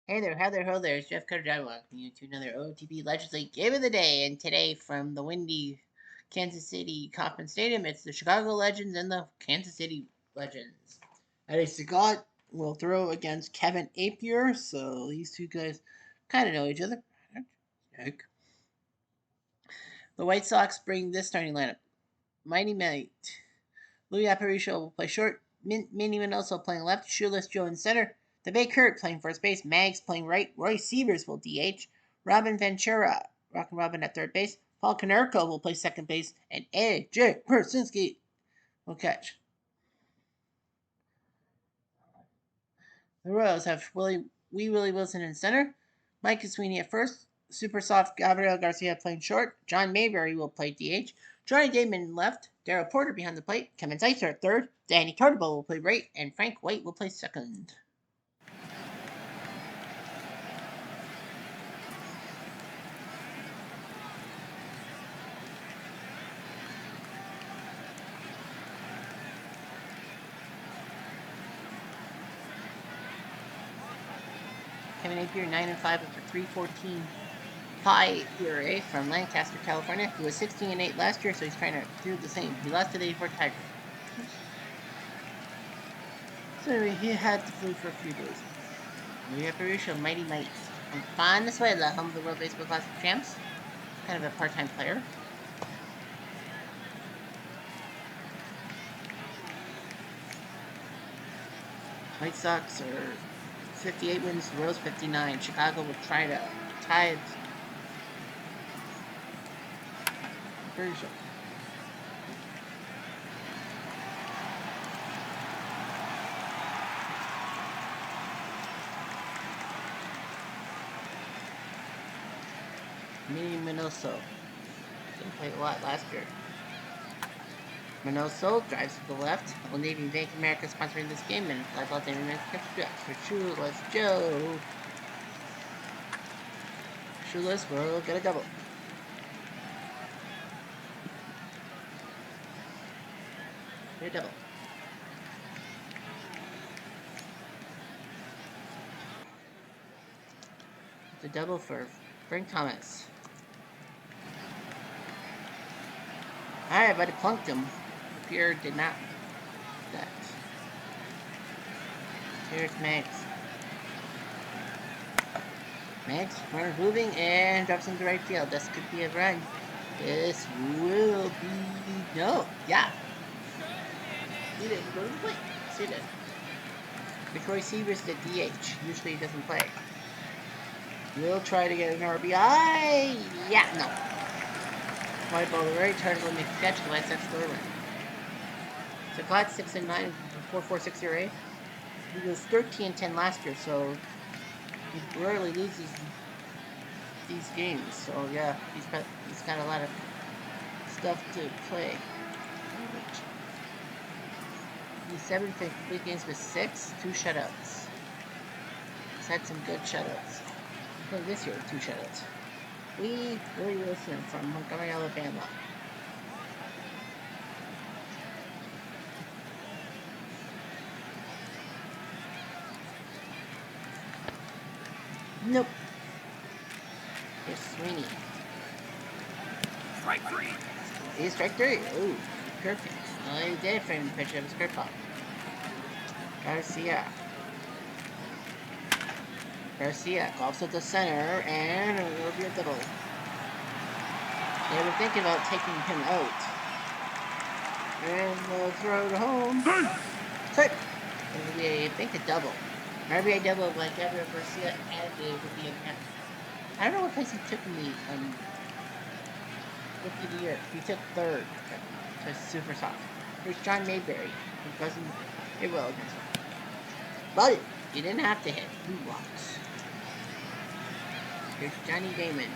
Hey there, how there, ho there, it's Jeff Cutter welcoming you to another OTP Legends League Game of the Day, and today from the windy Kansas City Kauffman Stadium, it's the Chicago Legends and the Kansas City Legends. Eddie Scott will throw against Kevin Apier, so these two guys kind of know each other. The White Sox bring this starting lineup. Mighty Mate. Louis Aparicio will play short, Minnie Minoso playing left, Shoeless Joe in center, the Bay Kurt playing first base, Mags playing right, Roy Sievers will DH, Robin Ventura, Rockin' Robin at third base, Paul Konerko will play second base, and A.J. Persinski will catch. The Royals have Willie Wilson in center, Mike Sweeney at first, super soft Gabriel Garcia playing short, John Mayberry will play DH, Johnny Damon left, Darryl Porter behind the plate, Kevin Zeitzer at third, Danny Tartable will play right, and Frank White will play second. Kevin Apier 9-5 with a 3.14 high ERA from Lancaster, California. He was 16-8 last year, so he's trying to do the same. He lost to the 84 Tigers. So anyway, he had to flee for a few days. We have Aparicio, Mighty Might. From Venezuela, home of the World Baseball Classic champs. Kind of a part-time player. White Sox are 58 wins, Royals 59. Chicago will try to tie it. Aparicio. Minnie Minoso. Didn't play a lot last year. Minoso drives to the left. Old Navy Bank America sponsoring this game, and fly ball David for Shoeless Joe. Shoeless will get a double. Get a double. It's a double for Frank Thomas. Alright, but it plunked him. Pierre did not. That. Here's Mags. Mags, runner's moving and drops into right field. This could be a run. This will be no. Yeah. He didn't go to the plate. See that. Troy Sievers the DH. Usually he doesn't play. We'll try to get an RBI. Yeah, no. White ball to the right, Turtle will make a catch, the White Sox score a run. So Clyde 6-9, 4.46 ERA. He was 13-10 last year, so he rarely loses these games. So yeah, he's got a lot of stuff to play. He's 7 complete games with 6, 2 shutouts. He's had some good shutouts. He played this year with 2 shutouts. Willie Wilson from Montgomery, Alabama. Nope. Here's Sweeney. Strike 3. He's strike 3. Ooh, perfect. Well, he did frame the pitch of his curveball. Garcia golfs at the center, and it will be a double. They were thinking about taking him out. And they'll throw it home. Click! It will be, I think, a double. Maybe a double like Gabriel Garcia, and it would be a catch. I don't know what place he took in the Rookie of the Year. He took third. So it's super soft. Here's John Mayberry, who doesn't hit well against him. But you didn't have to hit. 2 walks. Here's Johnny Damon.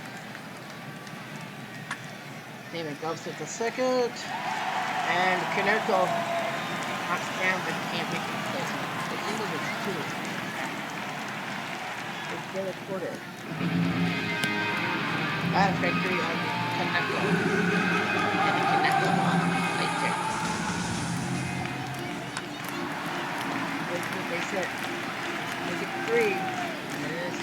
Damon goes at the second. And Konerko knocks down, but can't make the replacement. The single was 2. Here's Darryl Porter. Strike 3 on Konerko. And the Konerko ball right there. They said, make it 3. And it is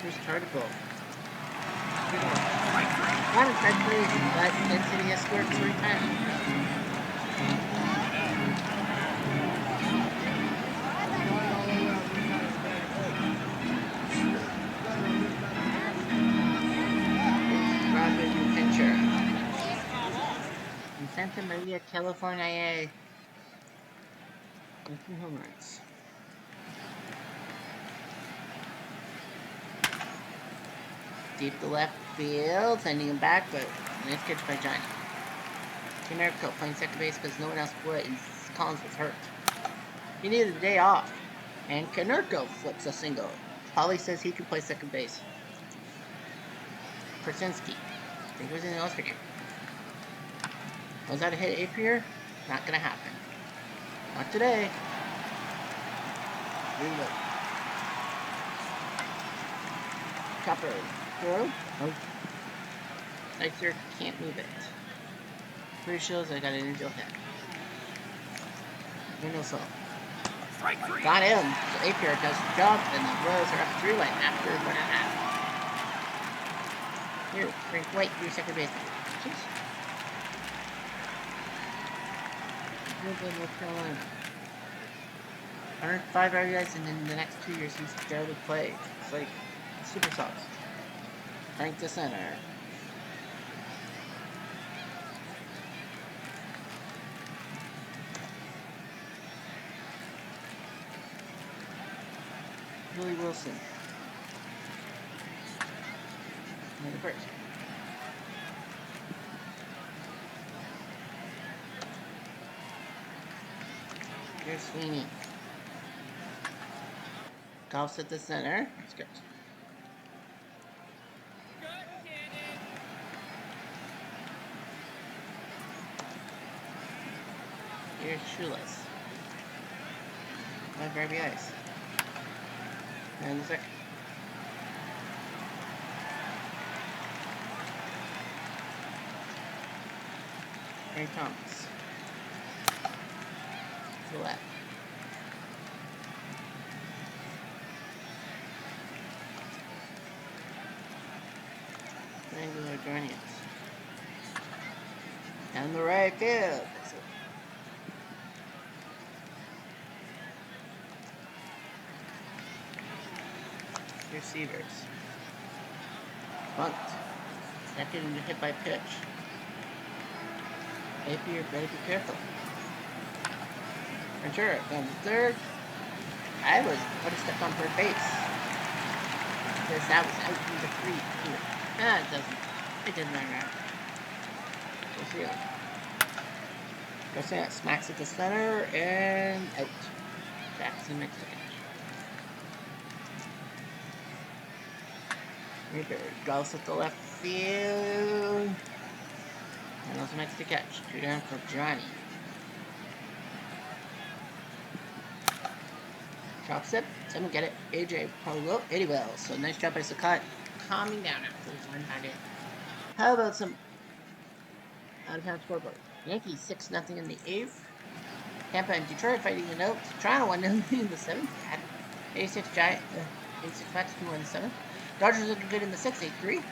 Here's Tarticle. Not a strike three, but Kansas City has scored 3 times. Roger, new pitcher. In Santa Maria, California. 18 home runs. Deep to left field, sending him back, but nice catch by Johnny. Canerco playing second base because no one else would, and Collins was hurt. He needed a day off, and Canerco flips a single. Polly says he can play second base. Krasinski. I think it was in the All-Star. Was that a hit Apier? Not gonna happen. Not today. Reload. Chopper. Throw. Oh. Sixer can't move it. Pretty shows I got an angel hit. Window soul. Got him. So Apier does the job, and the Royals are up 3-1 after 1.5. Here, Frank White, your second baseman. Jeez. North Carolina. 105 RBIs, and in the next 2 years he's barely played. It's like Super Sox. Frank the center. Willie Wilson. And the first. Here's Sweeney. Golfs at the center. That's good. Here's Shoeless. 5 RBIs. And the second. Ray Thomas. To the left. Triangular joining us. Down the right field. Receivers. Bunt. Second hit by pitch. Apier better be careful. Ventura down to third. I would have stepped on third base. Because that was out in the 3 here. It doesn't. It didn't matter. We'll see it. Garcia smacks at the center and out. Jackson makes the catch. Reaper goes at the left field. And also makes the catch. 2 down for Johnny. Chops it. Someone get it. AJ probably will. 80 will. So nice job by Sakat. Calming down after one time. How about some out-of-town scoreboard? Yankees 6-0 in the 8th. Tampa and Detroit fighting it out. Toronto 1-0 in the 7th. 86 Giants. 86 Mets 2-1 in the 7th. Dodgers looking good in the 6th. 8-3.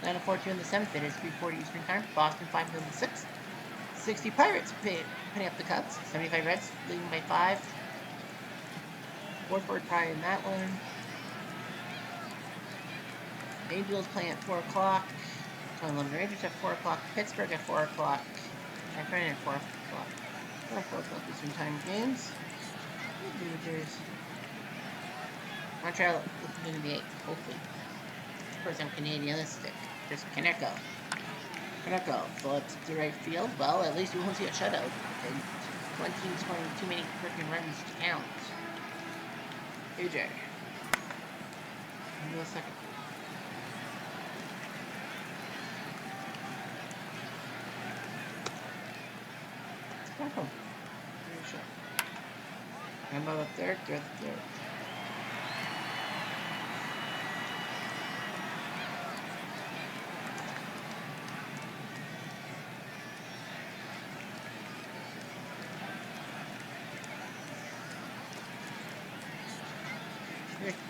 9-4-2 in the 7th. It is 3:40 Eastern Time. Boston 5-0 in the 6th. 60 Pirates pinning up the Cubs. 75 Reds leading by 5. 4-4 tie in that one. Angels playing at 4 o'clock. Cleveland Rangers at 4 o'clock. Pittsburgh at 4 o'clock. San at 4 o'clock. 4 o'clock Eastern Time games. Montreal looking into the 8th, hopefully. Of course, I'm Canadianistic. There's Canerco. Canerco flips to right field. Well, at least we won't see a shutout. And one team's scoring too many freaking runs to count. AJ. Give me a second. About the third.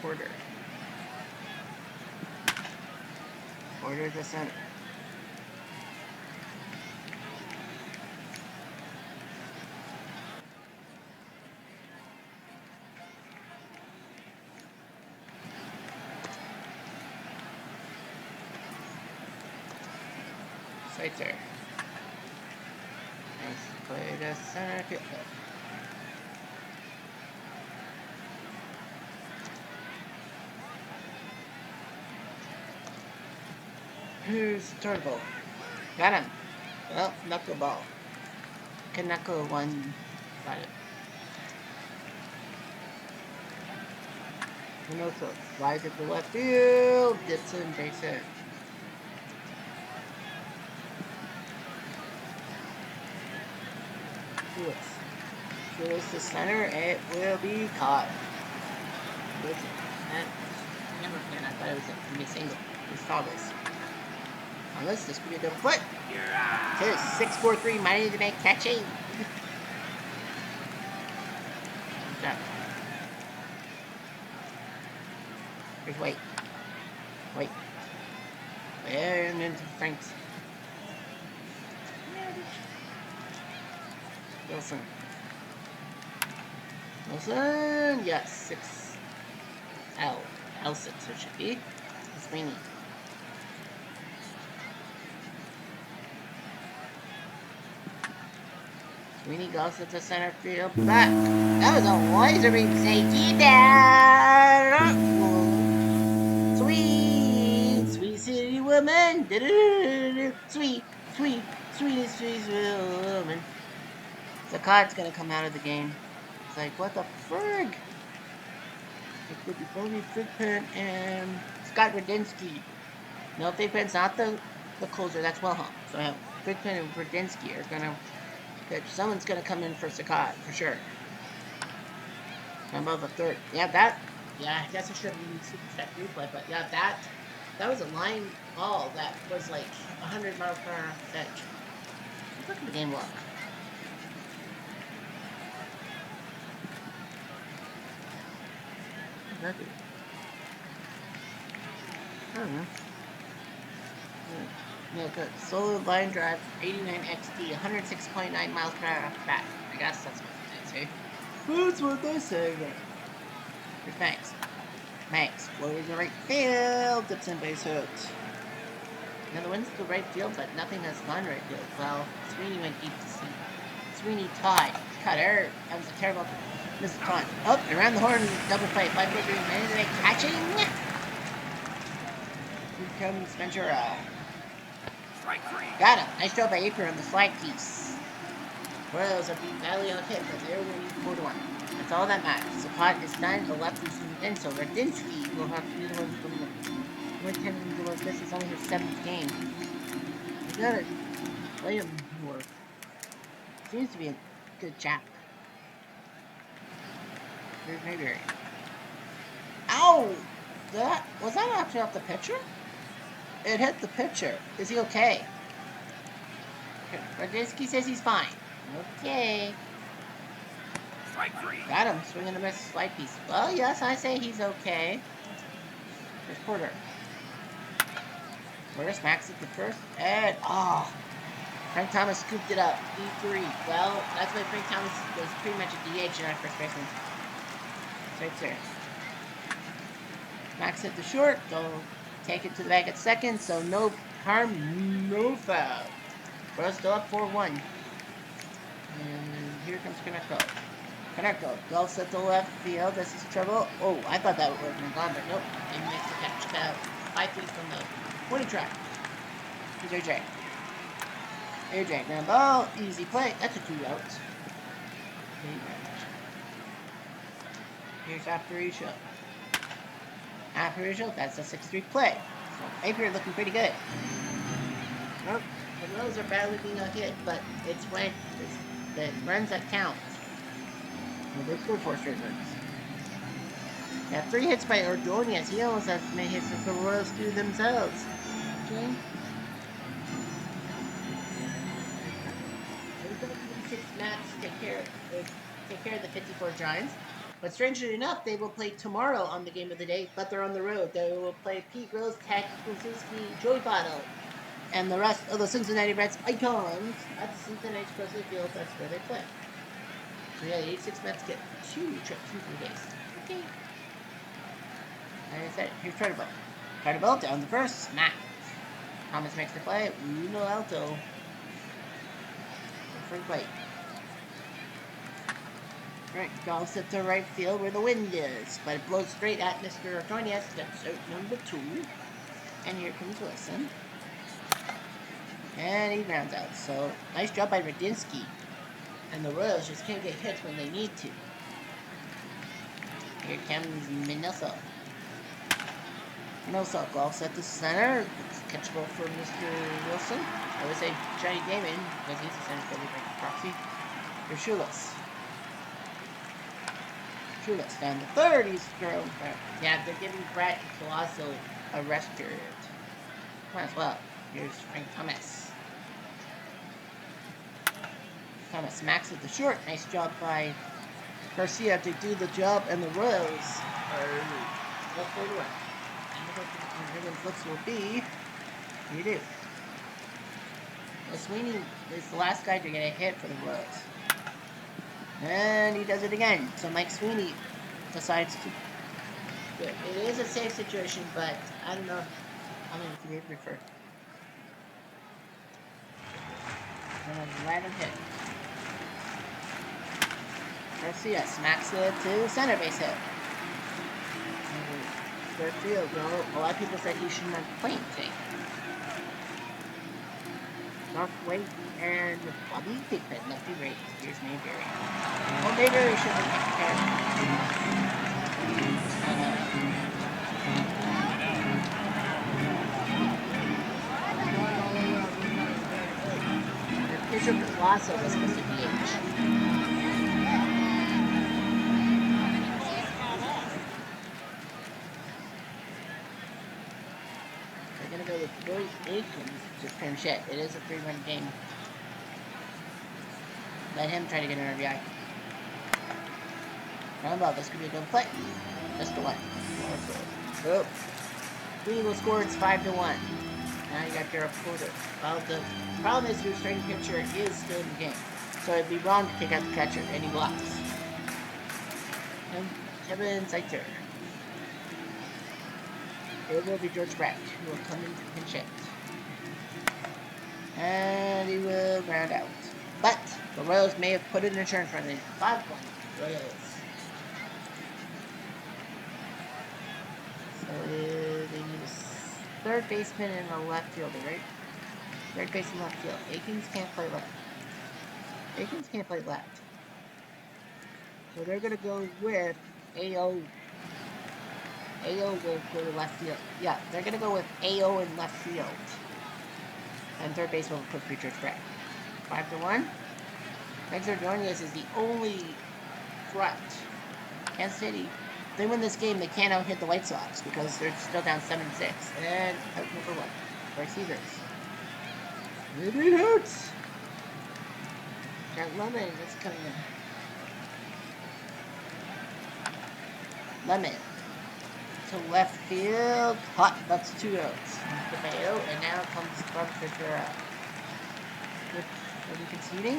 Quarter. Quarter to center. Right there. Nice play to center field. Here's the turtle. Got him. Well, knuckleball. Can knuckle one. Got it. Minoso flies at the left field. Gets in base hit. Lewis to center. It will be caught. Never plan. I thought it was going to be a single. We saw this. Unless this could be a double foot. It is 6-4-3. Mighty to make catching. Here's Wait. And into Franks. Wilson. Yes, 6 L6 it should be. Sweeney. Sweeney goes to the center field back. That was a laser beam safety down. Sweet city woman. Sweet woman. The card's gonna come out of the game. It's like, what the frig? It could be Bobby Thigpen and Scott Radinsky. No, Thigpen's not the closer. That's Wilhelm. So Thigpen and Radinsky are gonna pitch. Someone's gonna come in for Sakat for sure. I'm above the third. Yeah, I guess I should have used super step replay, but yeah, that was a line ball that was like 100 miles per hour pitch. Look at the game log. I don't know. Yeah, good. Solo line drive, 89 XD, 106.9 miles per hour back. I guess that's what they say. That's what they say. Here's Max floating to right field. Dips in base hit. Now the wind's to right field, but nothing has gone right field. Well, Sweeney went deep to see. Sweeney tied. Cutter. That was a terrible missed punt. Up around the horn, double play. 5-4-3 minute catching. Here comes Ventura. Got him. Nice job by Aper on the slide piece. Royals are being badly on hit, but they're winning 4-1. That's all that matters. The pot is done. The lefties in, so Radinsky will have to be the one from the 110 this is only his 7th game. You gotta play him more. Seems to be a good chap. Here's Mayberry. Ow! Was that actually off the pitcher? It hit the pitcher. Is he okay? Radinsky says he's fine. Okay. Got him. Swing and a miss. Slide piece. Well, yes, I say he's okay. Here's Porter. Porter smacks it to first. And, Frank Thomas scooped it up. D3. Well, that's why Frank Thomas was pretty much a DH in our first baseman. Right there. Max it to short. They'll take it to the bag at second. So no harm, no foul. We're still up 4-1. And here comes Kaneko. Golfs at the left field. This is trouble. Oh, I thought that would have been gone, but nope. Didn't make the catch. About 5 feet from the 20 track. Here's AJ. AJ, ground ball. Easy play. That's a 2 outs. Here's Aparicio. That's a 6-3 play. So Apier looking pretty good. Nope. The Royals are badly being hit, but it's when the runs that count. Well, they scored 4 straight runs. Yeah, 3 hits by Ordonez. He almost has as many hits as the Royals do themselves. Okay. There's going to be 6 Mets take care of the 54 Giants. But strangely enough, they will play tomorrow on the game of the day, but they're on the road. They will play Pete Rose, Ted Kluszewski, Joey Votto, and the rest of the Cincinnati Reds icons at the Cincinnati Crosley Field. That's where they play. So yeah, the 86 Mets get 2 trips in 3 days. Okay. Like I said, here's Treadable. Treadable down the first. Matt. Thomas makes the play. Uno alto. Frank White. Right, golfs at the right field where the wind is, but it blows straight at Mr. Ordonez. That's out number 2. And here comes Wilson. And he rounds out. So, nice job by Radinsky. And the Royals just can't get hits when they need to. Here comes Minoso. Minoso golfs at the center. It's catchable for Mr. Wilson. I would say Johnny Damon, because he's a center fielder by proxy. Here's Shulis. Shulis down to third. He's thrown. Yeah, they're giving Brett Colosso a rest period. Might as well. Here's Frank Thomas. Thomas smacks at the short. Nice job by Garcia to do the job, and the Royals are left for the run. And the looks will be, you do. Well, Sweeney is the last guy to get a hit for the Royals. And he does it again. So Mike Sweeney decides to. It is a safe situation, but I don't know how many to be preferred. Random hit. Garcia smacks it to center base hit. Third field. Well, a lot of people said he shouldn't have played today. North Wait and Bobby Pickman, lefty right. Here's Mayberry. Well, Mayberry should have taken care of the pitcher Colosso was supposed to DH. They're going to go with Billy Aikens to pinch hit. It is a 3-run game. Let him try to get an RBI. Roundabout, this could be a good play. Just the one. Oh. Green will score, it's 5-1. Now you got Garrett Porter. Well, the problem is your starting pitcher is still in the game. So it'd be wrong to take out the catcher, and he blocks. And Kevin Seitzer. It will be George Brett, who will come in to pinch hit. And he will ground out. But the Royals may have put an insurance run in. 5-1. Royals. So they need a third baseman and a left fielder, right? Third base and left field. Aikens can't play left. Aikens can't play left. So they're going to go with AO. AO will go to left field. Yeah, they're going to go with AO in left field. And third base will put Richard Brett. 5-1. Next Ordonez is the only threat. Kansas City, if they win this game, they can't out-hit the White Sox because they're still down 7-6. And out number 1. Receivers. Maybe it hurts. Got Lemon that's coming in. Lemon. To left field. Hot. That's 2 outs. And now comes Barbara Ventura. Are we conceding?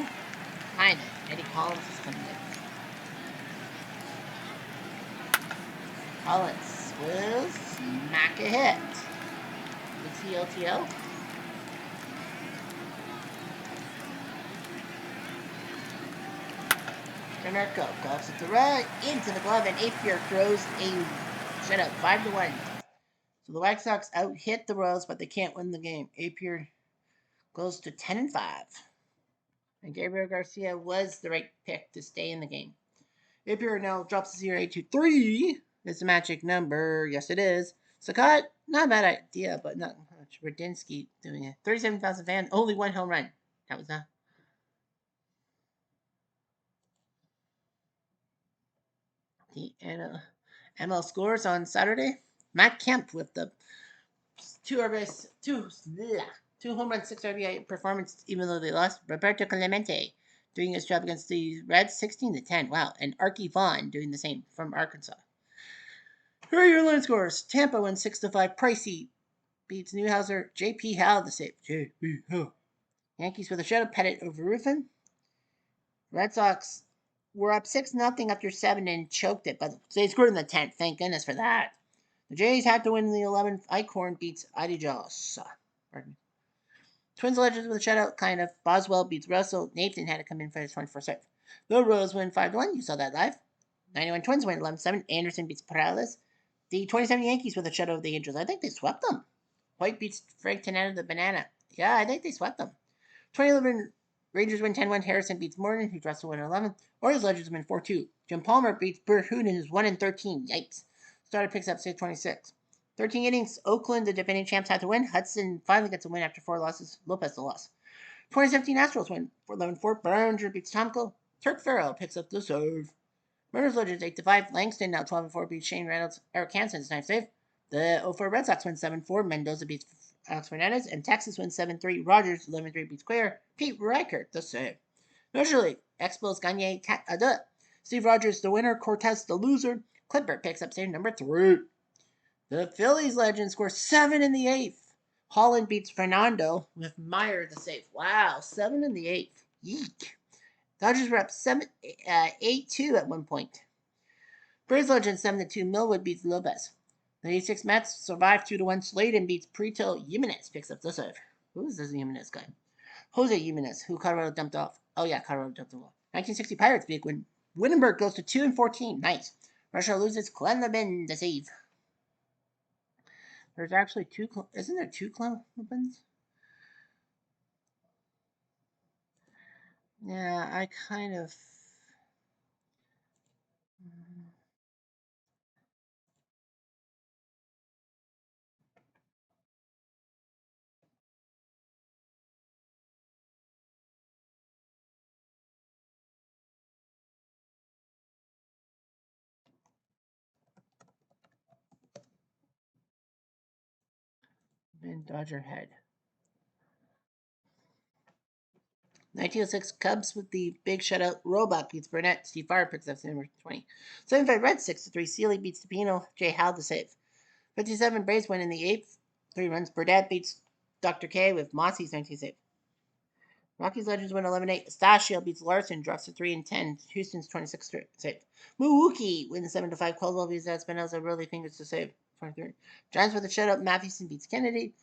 Kind of. Eddie Collins is coming in. Collins will smack a hit. The TLTL. Nerko golfs at the right, into the glove, and Apier throws a shutout, 5-1. So the White Sox out-hit the Royals, but they can't win the game. Apier goes to 10-5. And Gabriel Garcia was the right pick to stay in the game. Apier now drops his ERA to 3. It's a magic number. Yes, it is. Sakat, not a bad idea, but not much. Radinsky doing it. 37,000 fans, only 1 home run. That was a The ML scores on Saturday. Matt Kemp with the two home runs, 6 RBI performance, even though they lost. Roberto Clemente doing his job against the Reds, 16-10. Wow, and Archie Vaughn doing the same from Arkansas. Here are your line scores. Tampa wins 6-5. Pricey beats Newhouser. J.P. Howell the save. J.P. Howell. Yankees with a shutout. Pettit over Ruffin. Red Sox were up 6-0 after 7 and choked it, but they scored in the 10th. Thank goodness for that. The Jays had to win in the 11th. Eichhorn beats Adios. Twins Legends with a shutout, kind of. Boswell beats Russell. Nathan had to come in for his 24th save. The Royals win 5-1. You saw that live. 91 Twins win 11-7. Anderson beats Perales. The 27 Yankees with a shutout of the Angels. I think they swept them. White beats Frank Tanana the Banana. Yeah, I think they swept them. 2011 Rangers win 10-1. Harrison beats Morgan, who drops to win 11. Orioles Legends win 4-2. Jim Palmer beats Bert Hooten, who's 1-13. Yikes. Starter picks up 626. 13 innings. Oakland, the defending champs, had to win. Hudson finally gets a win after 4 losses. Lopez the loss. 2017 Astros win 11-4. Bellinger beats Tomko. Turk Farrell picks up the serve. Mariners Legends 8-5. Langston now 12-4 beats Shane Reynolds. Eric Hansen's 9th save. The 0-4 Red Sox win 7-4. Mendoza beats Alex Fernandez. And Texas wins 7-3. Rogers 11-3 beats Quayer. Pete Reichert the save. National League. Expos Gagne Steve Rogers the winner. Cortez the loser. Clipper picks up save number 3. The Phillies legend scores 7 in the 8th. Holland beats Fernando with Meyer the save. Wow, 7 in the 8th. Yeek. Dodgers were up 8-2 at one point. Braves legend 7-2. Millwood beats Lopez. The 86 Mets survive 2-1. Sladen beats Prieto. Jimenez picks up the save. Who is this Jimenez guy? Jose Jimenez, who Colorado dumped off. Oh yeah, Colorado dumped him off. 1960 Pirates big win. Wittenberg goes to 2-14. Nice. Russia loses. Clenleben the save. There's actually two. Isn't there two Clenlebens? Yeah, I kind of. In Dodger head. 1906 Cubs with the big shutout. Robot beats Burnett. Steve Farr picks up number 20. 75 Reds 6-3. Sealy beats DePino. Jay Howe the save. 57 Braves win in the 8th. 3 runs. Burdett beats Dr. K with Mossy's 19 save. Rockies Legends win 11-8. Stasio beats Larson. Drops to 3-10. Houston's 26 save. Milwaukee wins 7-5. Caldwell beats Espinosa. Really fingers to save. 23. Giants with a shutout. Mathewson beats Kennedy.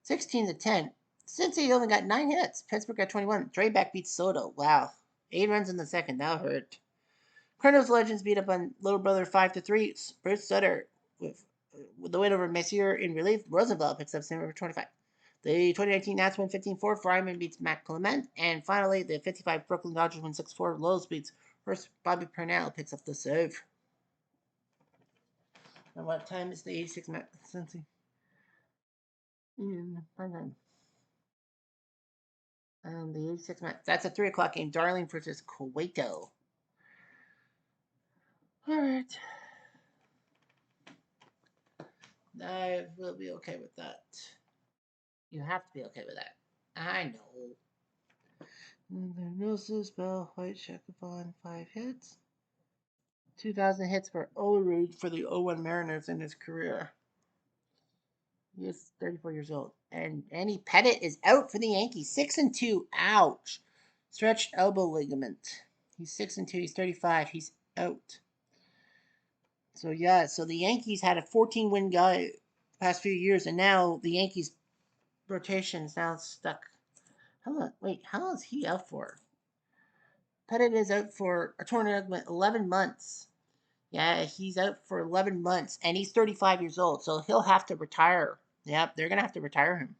16-10. Cincy only got 9 hits. Pittsburgh got 21. Drayback beats Soto. Wow. 8 runs in the second. That hurt. Cardinals Legends beat up on Little Brother 5-3. Bruce Sutter with the win over Messier in relief. Roosevelt picks up number 25. The 2019 Nats win 15-4. Fryman beats Matt Clement. And finally, the 55 Brooklyn Dodgers win 6-4. Lowe's beats first Bobby Purnell picks up the save. And what time is the 86 Mets? Cincy? Prime. The 86 Mets. That's a 3 o'clock game. Darling versus Cueto. All right. I will be okay with that. You have to be okay with that. I know. Noses, Bell, White, Shacklefon, 5 hits. 2,000 hits for Olerud for the 01 Mariners in his career. He is 34 years old. And Andy Pettit is out for the Yankees. 6-2. Ouch. Stretched elbow ligament. He's 6-2. He's 35. He's out. So yeah, so the Yankees had a 14-win guy the past few years, and now the Yankees rotation is now stuck. How long is he out for? Pettit is out for a torn ligament 11 months. Yeah, he's out for 11 months, and he's 35 years old, so he'll have to retire. Yep, they're gonna have to retire him.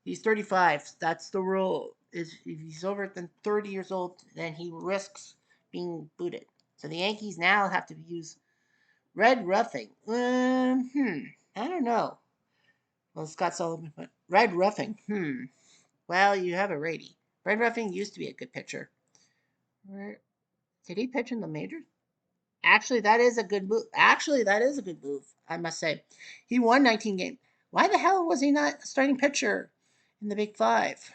He's 35. That's the rule. Is if he's over than 30 years old, then he risks being booted. So the Yankees now have to use red roughing. I don't know. Well, Scott Sullivan, but red roughing. Well, you have a righty. Red roughing used to be a good pitcher. Did he pitch in the majors? Actually, that is a good move. Actually, that is a good move, I must say. He won 19 games. Why the hell was he not a starting pitcher in the Big Five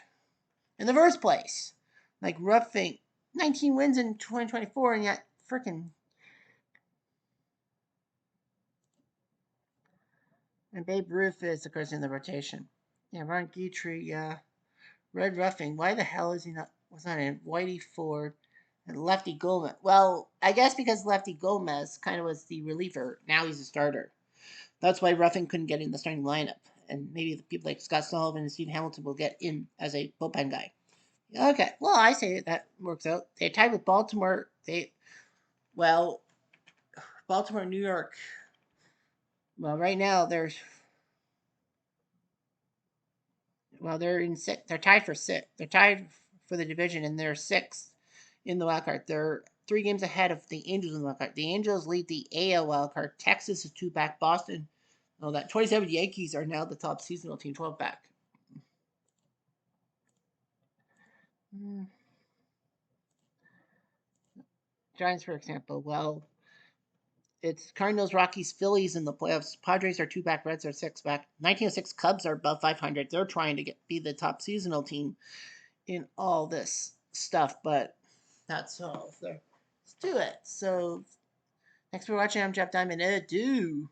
in the first place? Like roughing 19 wins in 2024, and yet freaking. And Babe Ruth is, of course, in the rotation. Yeah, Ron Guidry, yeah. Red Ruffing. Why the hell is he not? Was not in Whitey Ford and Lefty Gomez? Well, I guess because Lefty Gomez kind of was the reliever. Now he's a starter. That's why Ruffing couldn't get in the starting lineup. And maybe the people like Scott Sullivan and Steve Hamilton will get in as a bullpen guy. Okay, well, I say that works out. They tied with Baltimore. Well, Baltimore, New York. Well, right now they're in six. They're tied for six. They're tied for the division, and they're sixth in the wild card. They're 3 games ahead of the Angels in the wild card. The Angels lead the AL wild card. Texas is 2 back. Boston, oh, that 27 Yankees are now the top seasonal team, 12 back. Mm. Giants, for example. Well, it's Cardinals, Rockies, Phillies in the playoffs. Padres are 2 back. Reds are 6 back. 1906 Cubs are above 500. They're trying to be the top seasonal team in all this stuff, but that's all. So let's do it. So thanks for watching. I'm Jeff Diamond. Adieu.